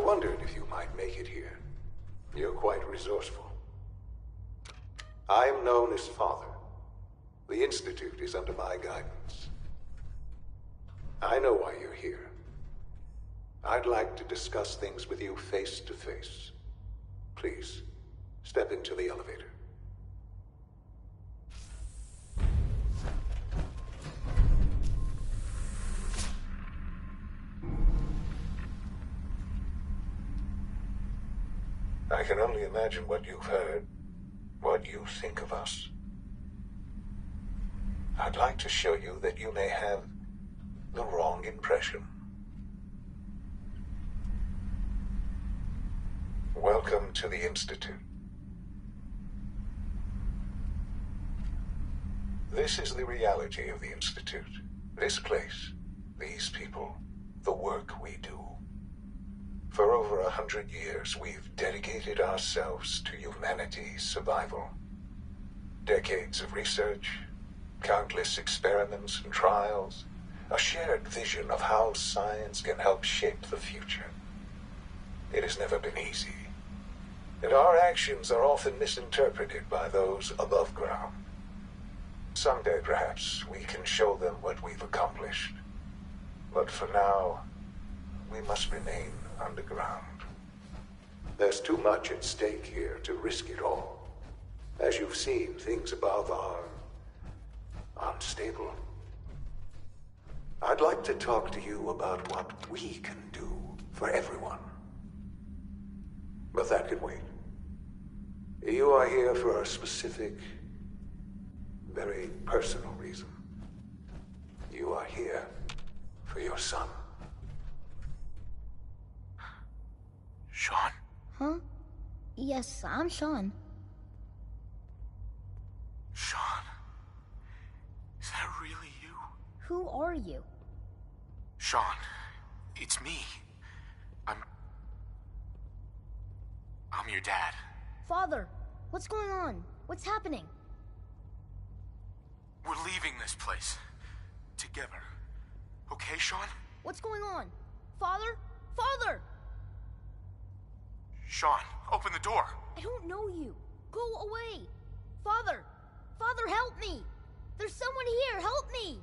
wondered if you might make it here. You're quite resourceful. I am known as Father. The Institute is under my guidance. I know why you're here. I'd like to discuss things with you face to face. Please, step into the elevator. I can only imagine what you've heard, what you think of us. I'd like to show you that you may have the wrong impression. Welcome to the Institute. This is the reality of the Institute. This place, these people, the work we do. For over 100 years, we've dedicated ourselves to humanity's survival. Decades of research, countless experiments and trials, a shared vision of how science can help shape the future. It has never been easy, and our actions are often misinterpreted by those above ground. Someday, perhaps, we can show them what we've accomplished. But for now, we must remain underground. There's too much at stake here to risk it all. As you've seen, things above are unstable. I'd like to talk to you about what we can do for everyone. But that can wait. You are here for a specific, very personal reason. You are here for your son. Sean? Huh? Yes, I'm Sean. Sean? Is that really you? Who are you? Sean, it's me. I'm your dad. Father, what's going on? What's happening? We're leaving this place. Together. Okay, Sean? What's going on? Father? Father! Sean, open the door. I don't know you. Go away. Father! Father, help me! There's someone here, help me!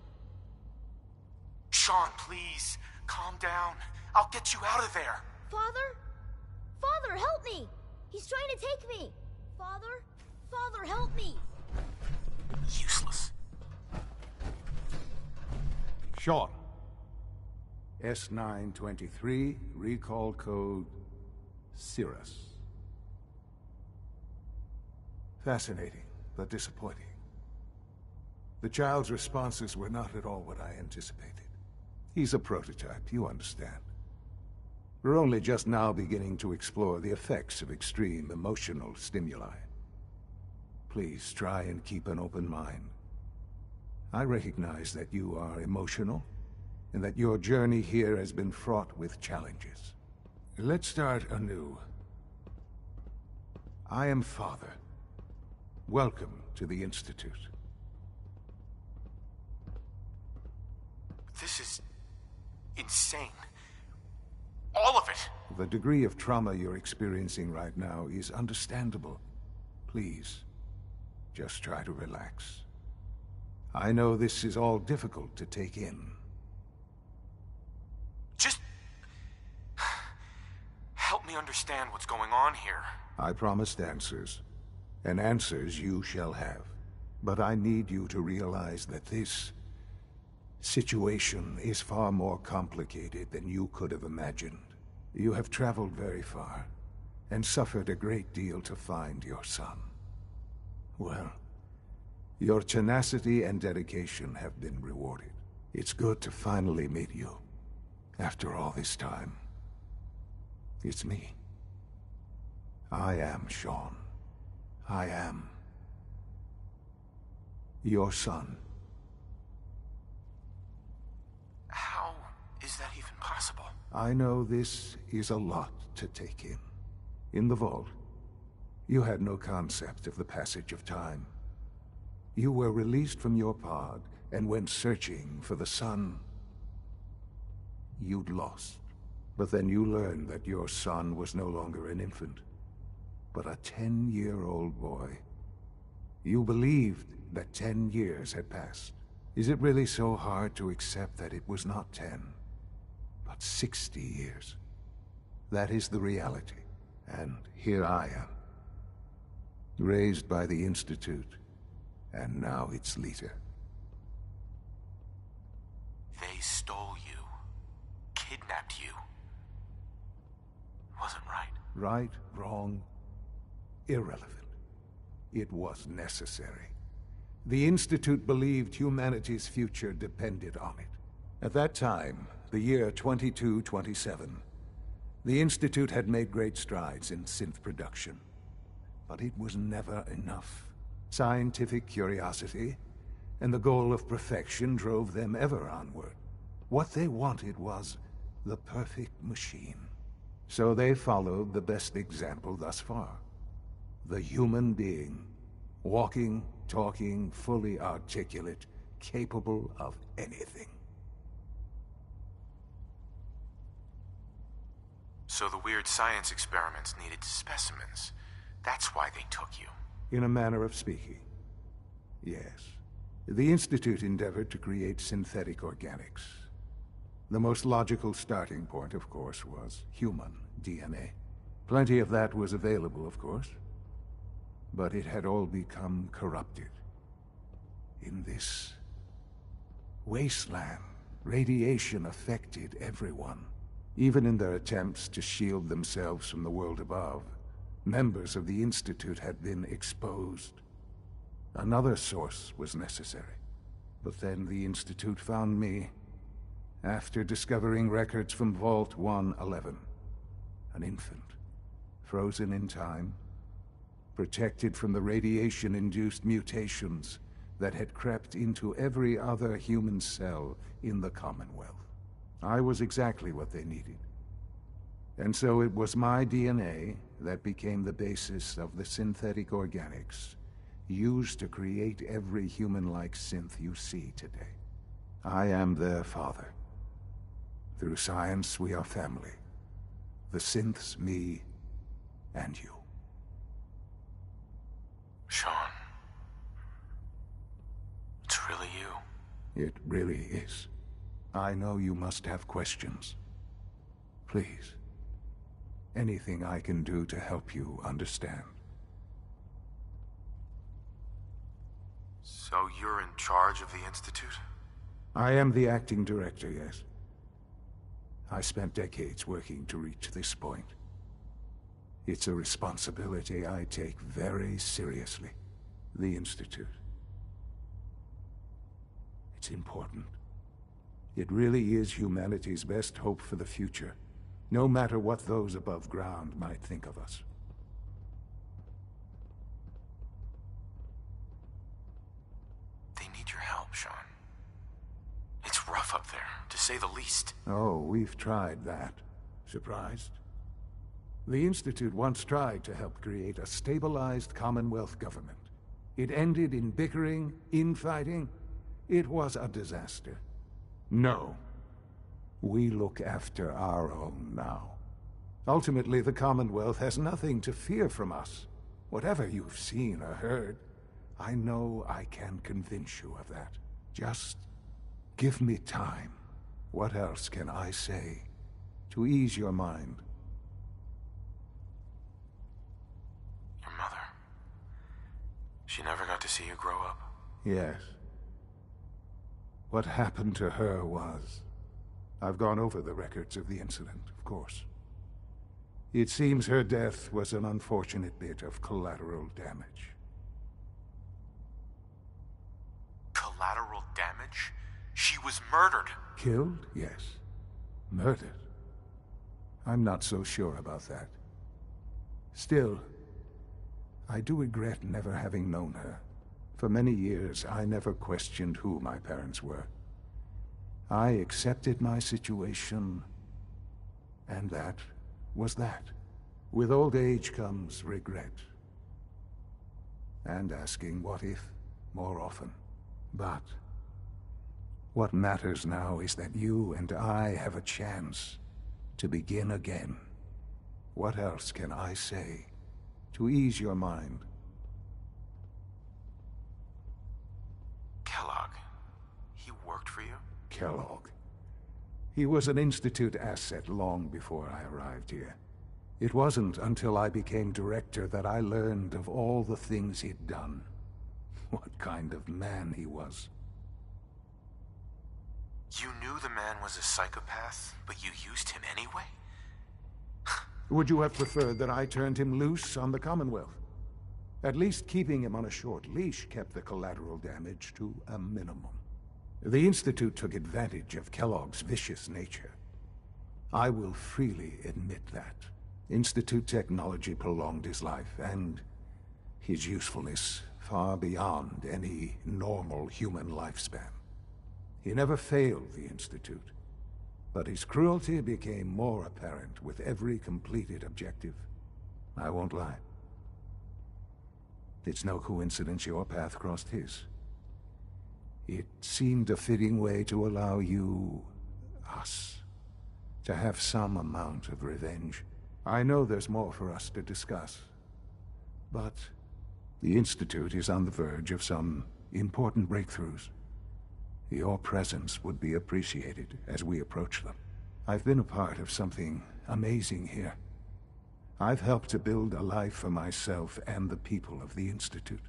Sean, please. Calm down. I'll get you out of there. Father? Father, help me! He's trying to take me! Father? Father, help me! Useless. Sean. S923, recall code Cirrus. Fascinating, but disappointing. The child's responses were not at all what I anticipated. He's a prototype, you understand. We're only just now beginning to explore the effects of extreme emotional stimuli. Please try and keep an open mind. I recognize that you are emotional, and that your journey here has been fraught with challenges. Let's start anew. I am Father. Welcome to the Institute. This is insane. All of it! The degree of trauma you're experiencing right now is understandable. Please, just try to relax. I know this is all difficult to take in. Just help me understand what's going on here. I promised answers, and answers you shall have. But I need you to realize that this situation is far more complicated than you could have imagined. You have traveled very far, and suffered a great deal to find your son. Well, your tenacity and dedication have been rewarded. It's good to finally meet you, after all this time. It's me. I am Sean. I am your son. How is that even possible? I know this is a lot to take in. In the vault, you had no concept of the passage of time. You were released from your pod and went searching for the son you'd lost. But then you learned that your son was no longer an infant, but a 10-year-old boy. You believed that 10 years had passed. Is it really so hard to accept that it was not 10, but 60 years? That is the reality, and here I am. Raised by the Institute, and now its leader. They stole you. Kidnapped you. Wasn't right. Right, wrong, irrelevant. It was necessary. The Institute believed humanity's future depended on it. At that time, the year 2227, the Institute had made great strides in synth production. But it was never enough. Scientific curiosity and the goal of perfection drove them ever onward. What they wanted was the perfect machine. So they followed the best example thus far. The human being. Walking, talking, fully articulate, capable of anything. So the weird science experiments needed specimens. That's why they took you. In a manner of speaking. Yes. The Institute endeavored to create synthetic organics. The most logical starting point, of course, was human DNA. Plenty of that was available, of course. But it had all become corrupted. In this wasteland, radiation affected everyone. Even in their attempts to shield themselves from the world above, members of the Institute had been exposed. Another source was necessary. But then the Institute found me, after discovering records from Vault 111. An infant, frozen in time, protected from the radiation-induced mutations that had crept into every other human cell in the Commonwealth. I was exactly what they needed. And so it was my DNA that became the basis of the synthetic organics used to create every human-like synth you see today. I am their father. Through science, we are family. The synths, me, and you. Sean. It's really you. It really is. I know you must have questions. Please. Anything I can do to help you understand. So you're in charge of the Institute? I am the acting director, yes. I spent decades working to reach this point. It's a responsibility I take very seriously. The Institute. It's important. It really is humanity's best hope for the future, no matter what those above ground might think of us. They need your help, Sean. It's rough up there, to say the least. Oh, we've tried that. Surprised? The Institute once tried to help create a stabilized Commonwealth government. It ended in bickering, infighting. It was a disaster. No. We look after our own now. Ultimately, the Commonwealth has nothing to fear from us. Whatever you've seen or heard, I know I can convince you of that. Just give me time. What else can I say to ease your mind? Your mother. She never got to see you grow up. Yes. What happened to her was... I've gone over the records of the incident, of course. It seems her death was an unfortunate bit of collateral damage. Collateral damage? She was murdered. Killed? Yes. Murdered? I'm not so sure about that. Still, I do regret never having known her. For many years, I never questioned who my parents were. I accepted my situation, and that was that. With old age comes regret. And asking what if more often. But what matters now is that you and I have a chance to begin again. What else can I say to ease your mind? Kellogg. He worked for you? Kellogg. He was an Institute asset long before I arrived here. It wasn't until I became director that I learned of all the things he'd done. What kind of man he was. You knew the man was a psychopath, but you used him anyway? Would you have preferred that I turned him loose on the Commonwealth? At least keeping him on a short leash kept the collateral damage to a minimum. The Institute took advantage of Kellogg's vicious nature. I will freely admit that. Institute technology prolonged his life, and his usefulness far beyond any normal human lifespan. He never failed the Institute, but his cruelty became more apparent with every completed objective. I won't lie. It's no coincidence your path crossed his. It seemed a fitting way to allow you, us, to have some amount of revenge. I know there's more for us to discuss, but the Institute is on the verge of some important breakthroughs. Your presence would be appreciated as we approach them. I've been a part of something amazing here. I've helped to build a life for myself and the people of the Institute.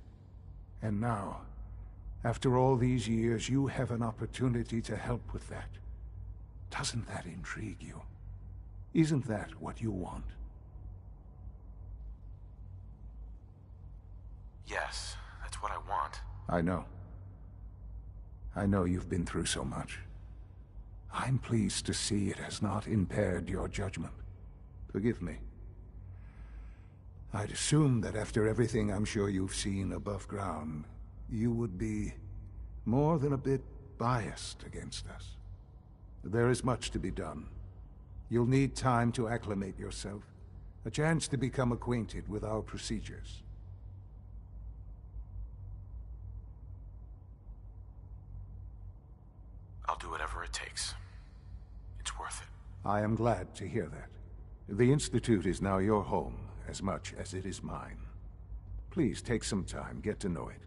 And now, after all these years, you have an opportunity to help with that. Doesn't that intrigue you? Isn't that what you want? Yes, that's what I want. I know. I know you've been through so much. I'm pleased to see it has not impaired your judgment. Forgive me. I'd assumed that after everything I'm sure you've seen above ground, you would be more than a bit biased against us. There is much to be done. You'll need time to acclimate yourself, a chance to become acquainted with our procedures. I'll do whatever it takes. It's worth it. I am glad to hear that. The Institute is now your home as much as it is mine. Please take some time, get to know it.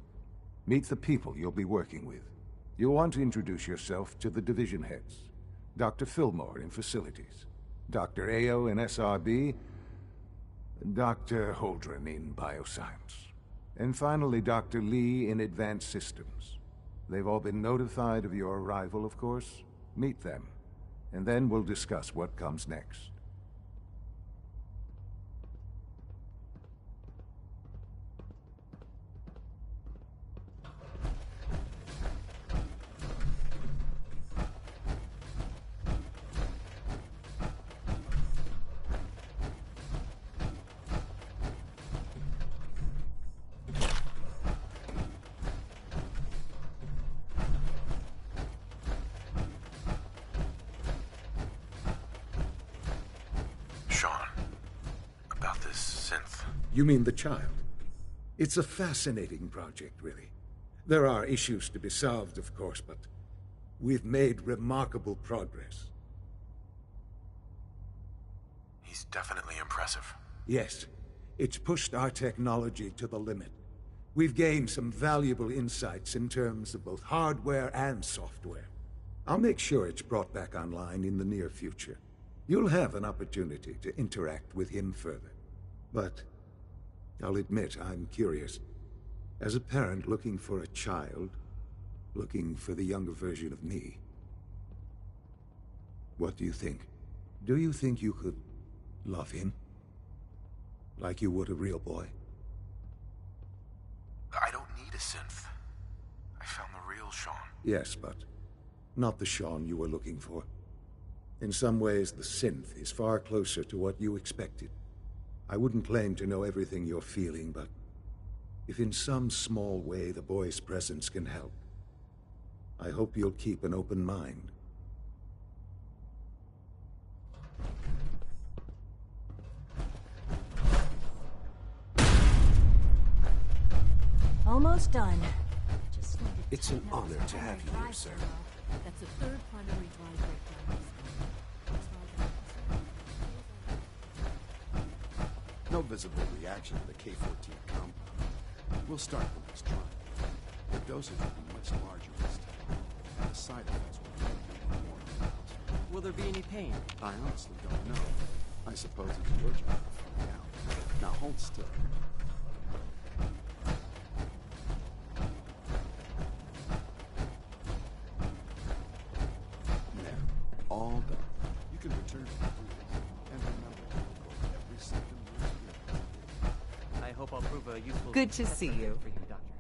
Meet the people you'll be working with. You'll want to introduce yourself to the division heads. Dr. Fillmore in Facilities, Dr. Ayo in SRB, Dr. Holdren in Bioscience, and finally Dr. Lee in Advanced Systems. They've all been notified of your arrival, of course. Meet them, and then we'll discuss what comes next. You mean the child? It's a fascinating project, really. There are issues to be solved, of course, but we've made remarkable progress. He's definitely impressive. Yes. It's pushed our technology to the limit. We've gained some valuable insights in terms of both hardware and software. I'll make sure it's brought back online in the near future. You'll have an opportunity to interact with him further. But I'll admit I'm curious. As a parent looking for a child, looking for the younger version of me, what do you think? Do you think you could love him? Like you would a real boy? I don't need a synth. I found the real Sean. Yes, but not the Sean you were looking for. In some ways, the synth is far closer to what you expected. I wouldn't claim to know everything you're feeling, but if in some small way the boy's presence can help, I hope you'll keep an open mind. Almost done. It's an honor to have you here, sir. That's a third primary drive breakdown. visible reaction to the K-14 compound. We'll start the next trial. The dosage will be much larger this time. And the side effects will be more pronounced. Will there be any pain? I honestly don't know. I suppose it's allergic to find out. Now hold still. There. All done. You can return to the rules. And remember to look over every symptom you experience. I hope I'll prove a useful... Good to see you. ...for you, Doctor.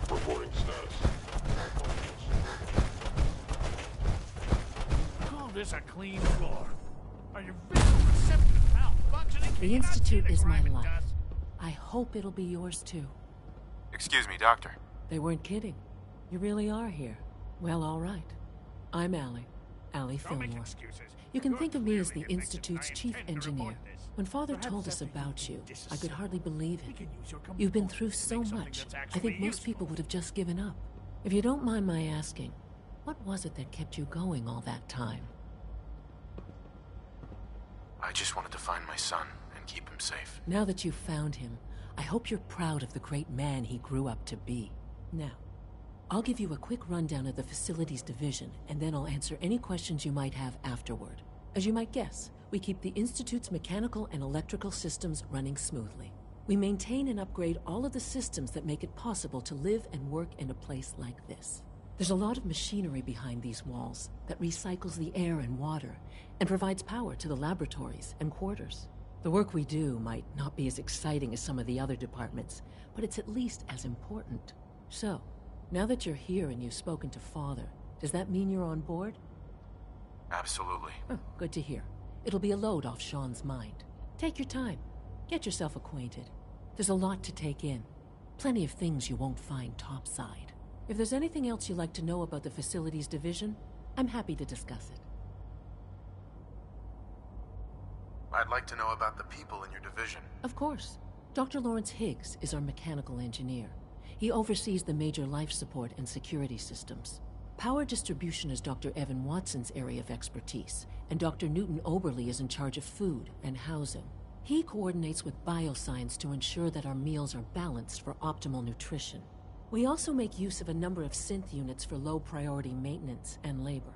Reporting status. Call this a clean floor. Are your visual receptors malfunctioning? The Can you not see Institute the is my grimy life. dust? I hope it'll be yours too. Excuse me, Doctor. They weren't kidding. You really are here. Well, all right. I'm Allie Don't make Fillmore. excuses. You can You're think of me as clearly the defective, Institute's and I chief intend to engineer. report this. When Father Perhaps told us something about you, disassembled. I could hardly believe We it. can use your You've been components through to so make something much, that's I actually think most useful. people would have just given up. If you don't mind my asking, what was it that kept you going all that time? I just wanted to find my son and keep him safe. Now that you've found him, I hope you're proud of the great man he grew up to be. Now, I'll give you a quick rundown of the facilities division, and then I'll answer any questions you might have afterward. As you might guess, we keep the Institute's mechanical and electrical systems running smoothly. We maintain and upgrade all of the systems that make it possible to live and work in a place like this. There's a lot of machinery behind these walls that recycles the air and water and provides power to the laboratories and quarters. The work we do might not be as exciting as some of the other departments, but it's at least as important. So, now that you're here and you've spoken to Father, does that mean you're on board? Absolutely. Oh, good to hear. It'll be a load off Sean's mind. Take your time. Get yourself acquainted. There's a lot to take in. Plenty of things you won't find topside. If there's anything else you'd like to know about the facilities division, I'm happy to discuss it. I'd like to know about the people in your division. Of course. Dr. Lawrence Higgs is our mechanical engineer. He oversees the major life support and security systems. Power distribution is Dr. Evan Watson's area of expertise, and Dr. Newton Oberly is in charge of food and housing. He coordinates with bioscience to ensure that our meals are balanced for optimal nutrition. We also make use of a number of synth units for low-priority maintenance and labor.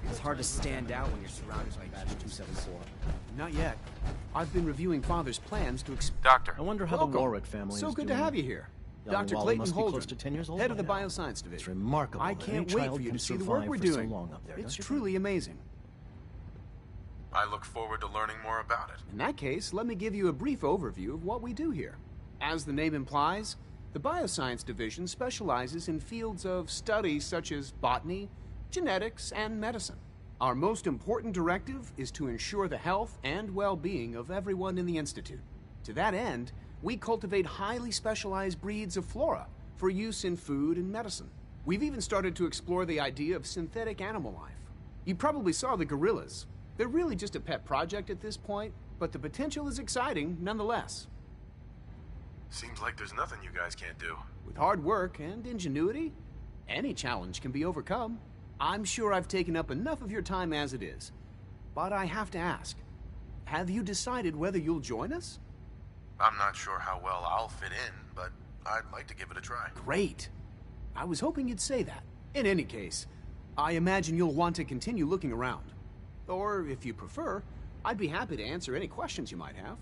It's hard to stand out when you're surrounded by Badge 274. Not yet. I've been reviewing Father's plans to Doctor. I wonder how Welcome. the Warwick family So is good doing. to have you here. Young Dr. Wally Clayton must be Holdren, close to 10 years old head of by the now. Bioscience It's Division. remarkable I that any can't wait child for you can to see the work survive we're for so doing. long up there, It's don't you truly amazing. I look forward to learning more about it. In that case, let me give you a brief overview of what we do here. As the name implies, the Bioscience Division specializes in fields of study such as botany, genetics, and medicine. Our most important directive is to ensure the health and well-being of everyone in the Institute. To that end, we cultivate highly specialized breeds of flora for use in food and medicine. We've even started to explore the idea of synthetic animal life. You probably saw the gorillas. They're really just a pet project at this point, but the potential is exciting nonetheless. Seems like there's nothing you guys can't do. With hard work and ingenuity, any challenge can be overcome. I'm sure I've taken up enough of your time as it is. But I have to ask, have you decided whether you'll join us? I'm not sure how well I'll fit in, but I'd like to give it a try. Great. I was hoping you'd say that. In any case, I imagine you'll want to continue looking around. Or, if you prefer, I'd be happy to answer any questions you might have.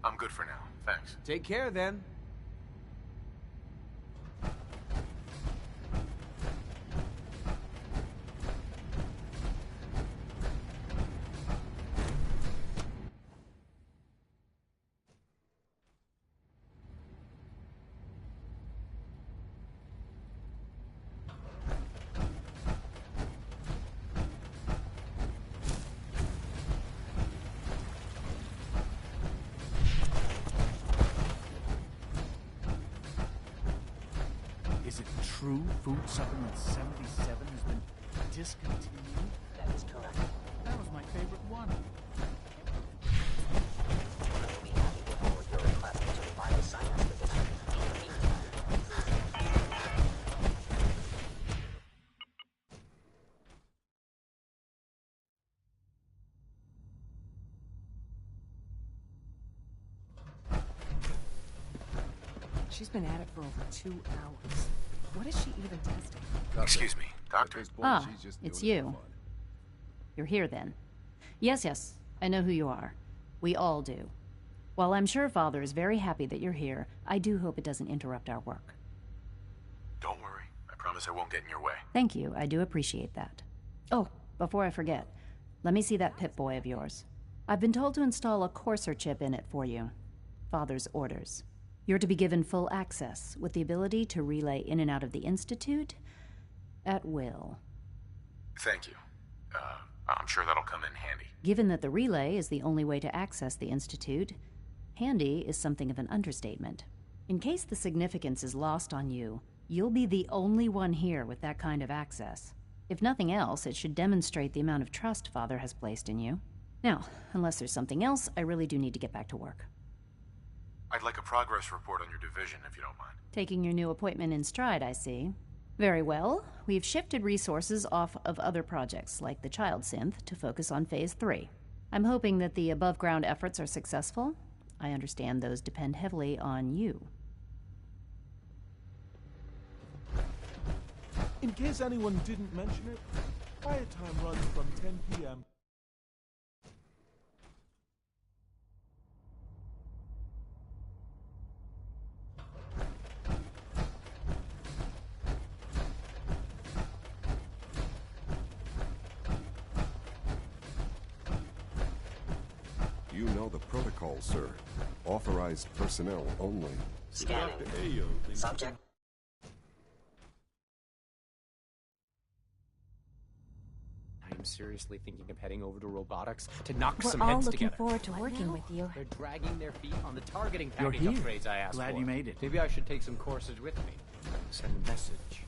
I'm good for now, thanks. Take care, then. Is it true Food Supplement 77 has been discontinued? That is correct. That was my favorite one. I will be happy to forward your request to the Bioscience Division. In the meantime, she's been at it for over 2 hours. What is she even testing? Excuse me, Doctor. Ah, it's you. You're here then. Yes, I know who you are. We all do. While I'm sure Father is very happy that you're here, I do hope it doesn't interrupt our work. Don't worry. I promise I won't get in your way. Thank you, I do appreciate that. Oh, before I forget, let me see that Pip-Boy of yours. I've been told to install a Courser chip in it for you. Father's orders. You're to be given full access, with the ability to relay in and out of the Institute at will. Thank you. I'm sure that'll come in handy. Given that the relay is the only way to access the Institute, handy is something of an understatement. In case the significance is lost on you, you'll be the only one here with that kind of access. If nothing else, it should demonstrate the amount of trust Father has placed in you. Now, unless there's something else, I really do need to get back to work. I'd like a progress report on your division, if you don't mind. Taking your new appointment in stride, I see. Very well. We've shifted resources off of other projects, like the Child Synth, to focus on Phase 3. I'm hoping that the above-ground efforts are successful. I understand those depend heavily on you. In case anyone didn't mention it, quiet time runs from 10 p.m. You know the protocol, sir. Authorized personnel only. Scanning. Subject. I'm seriously thinking of heading over to robotics to knock We're some all heads looking together. forward to working with you. They're dragging their feet on the targeting You're package here. upgrades I asked Glad for. you made it. Maybe I should take some courses with me. Send a message.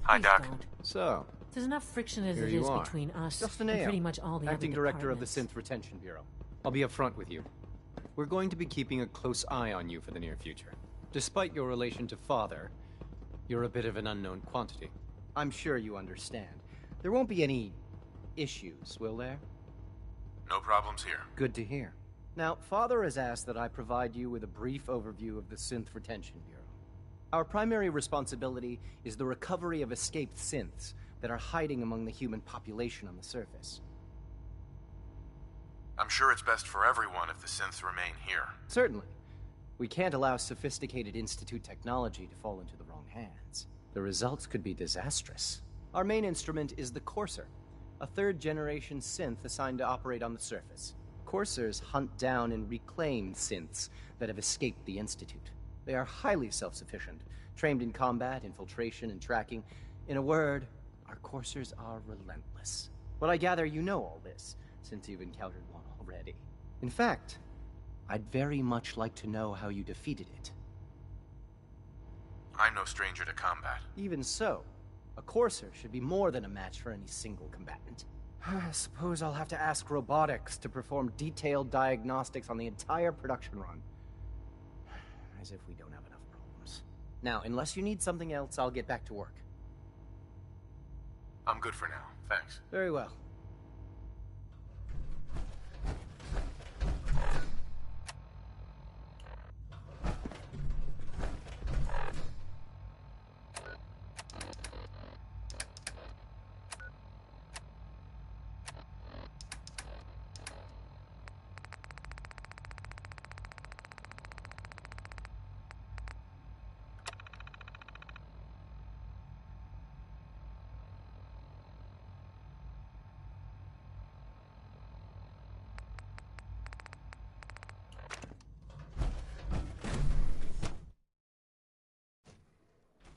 Hi, Please Doc. don't. So, There's enough friction as here it you is are. between us Justin and Ayo, pretty much all the Acting other Director of the departments. Synth Retention Bureau. I'll be upfront with you. We're going to be keeping a close eye on you for the near future. Despite your relation to Father, you're a bit of an unknown quantity. I'm sure you understand. There won't be any issues, will there? No problems here. Good to hear. Now, Father has asked that I provide you with a brief overview of the Synth Retention Bureau. Our primary responsibility is the recovery of escaped synths that are hiding among the human population on the surface. I'm sure it's best for everyone if the synths remain here. Certainly. We can't allow sophisticated Institute technology to fall into the wrong hands. The results could be disastrous. Our main instrument is the Courser, a third-generation synth assigned to operate on the surface. Coursers hunt down and reclaim synths that have escaped the Institute. They are highly self-sufficient, trained in combat, infiltration, and tracking. In a word, our Coursers are relentless. But I gather you know all this, since you've encountered one already. In fact, I'd very much like to know how you defeated it. I'm no stranger to combat. Even so, a Courser should be more than a match for any single combatant. I suppose I'll have to ask robotics to perform detailed diagnostics on the entire production run. As if we don't have enough problems. Now, unless you need something else, I'll get back to work. I'm good for now. Thanks. Very well.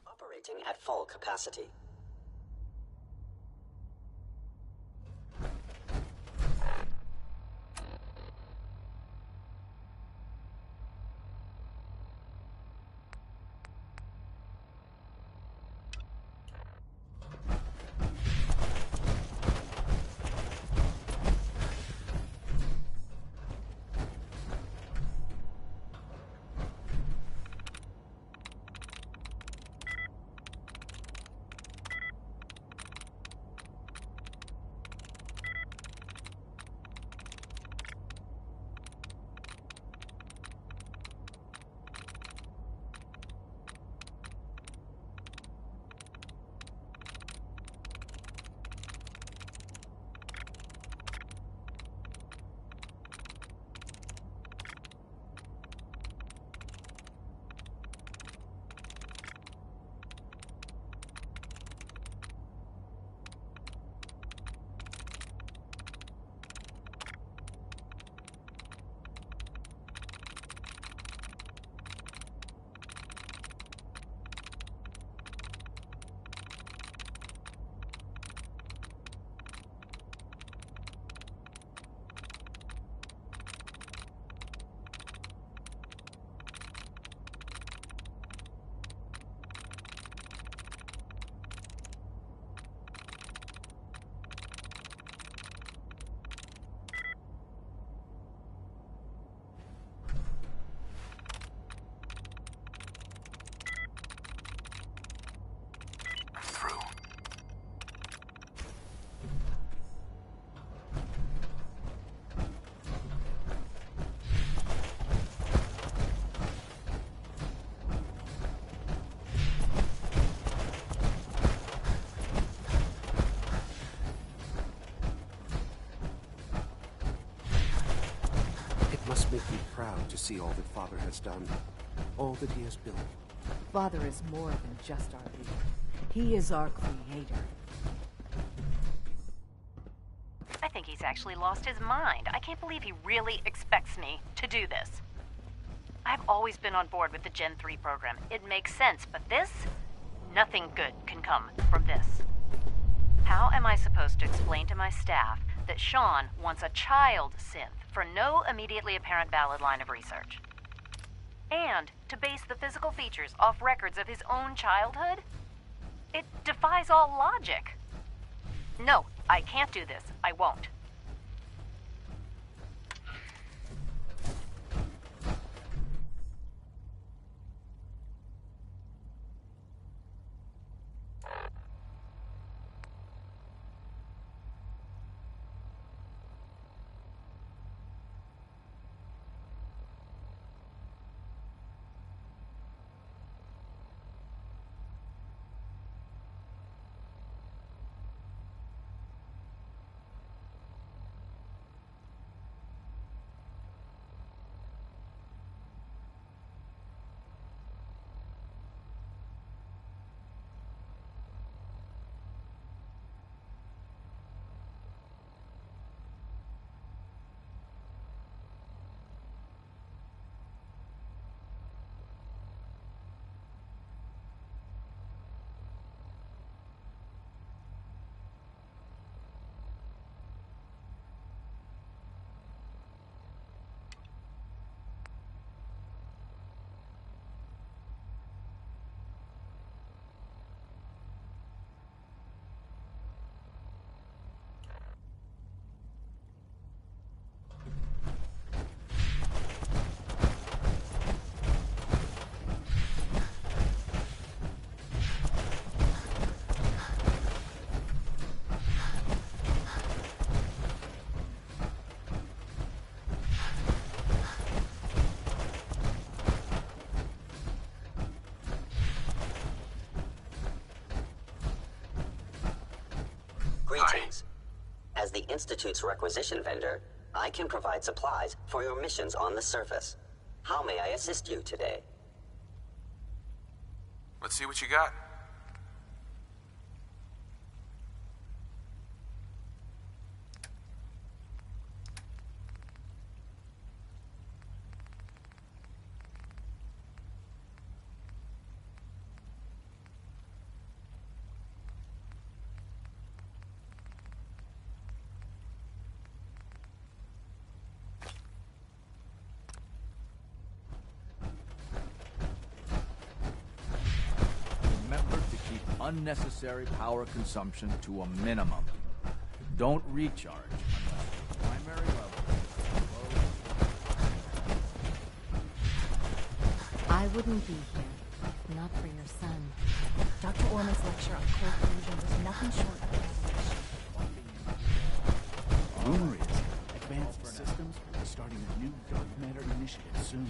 Operating at full capacity. proud to see all that Father has done, all that he has built. Father is more than just our leader. He is our creator. I think he's actually lost his mind. I can't believe he really expects me to do this. I've always been on board with the Gen 3 program. It makes sense, but this? Nothing good can come from this. How am I supposed to explain to my staff that Sean wants a child synth for no immediately apparent valid line of research? And to base the physical features off records of his own childhood? It defies all logic. No, I can't do this. I won't. Greetings. As the Institute's requisition vendor, I can provide supplies for your missions on the surface. How may I assist you today? Let's see what you got. Unnecessary power consumption to a minimum. Don't recharge unless primary level. I wouldn't be here if not for your son. Dr. Orman's lecture on cold fusion was nothing short of revelation. Rumor is Advanced Systems will be starting a new dark matter initiative soon.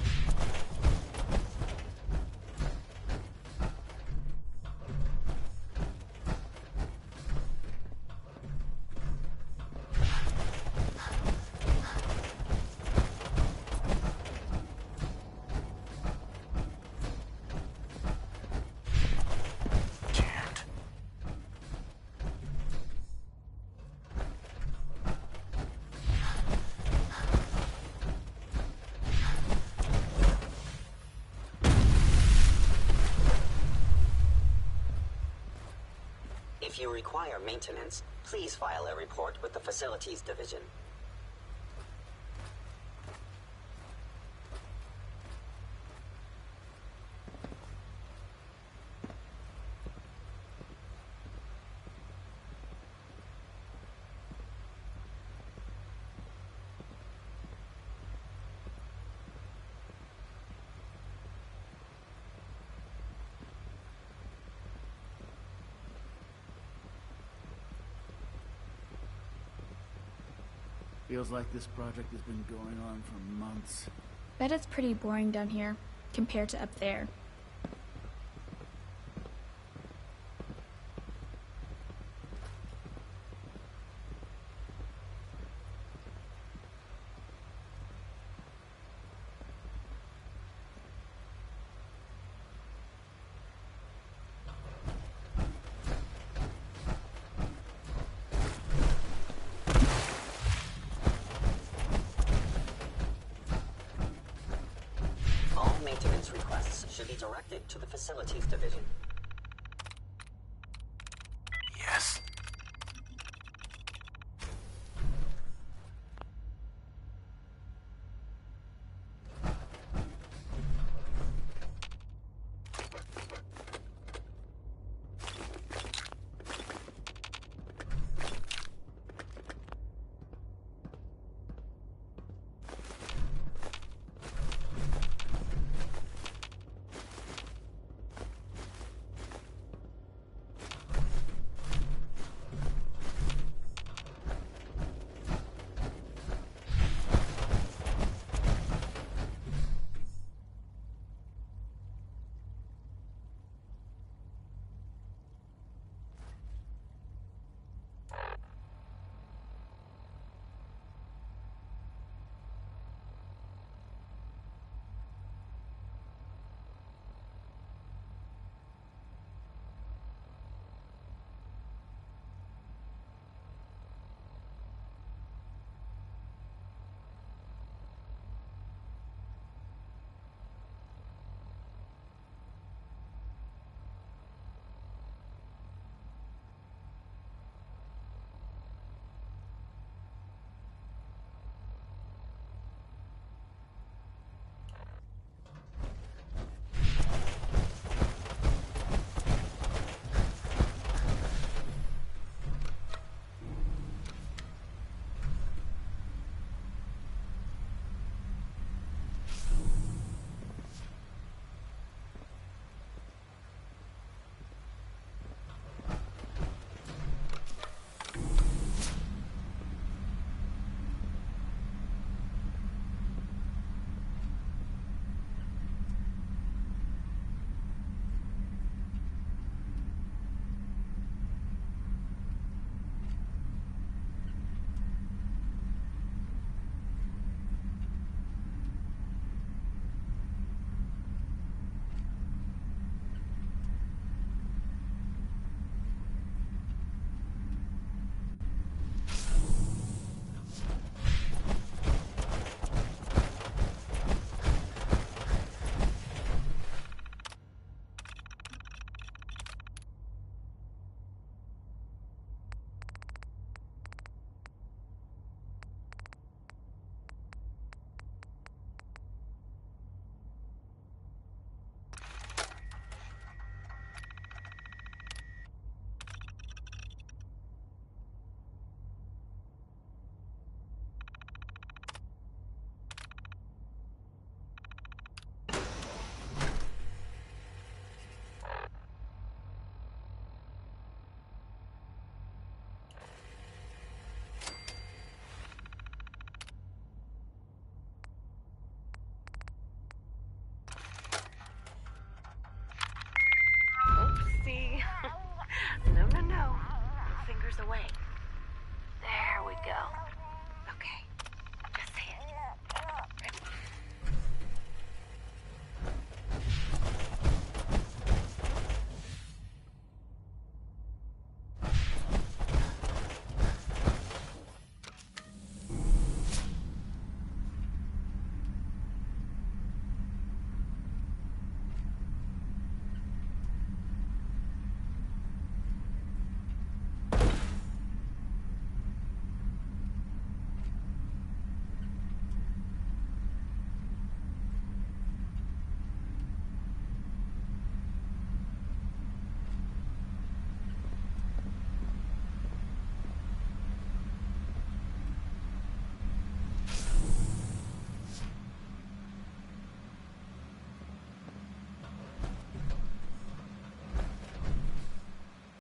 If you require maintenance, please file a report with the Facilities Division. Feels like this project has been going on for months. Bet it's pretty boring down here, compared to up there. be directed to the Facilities Division.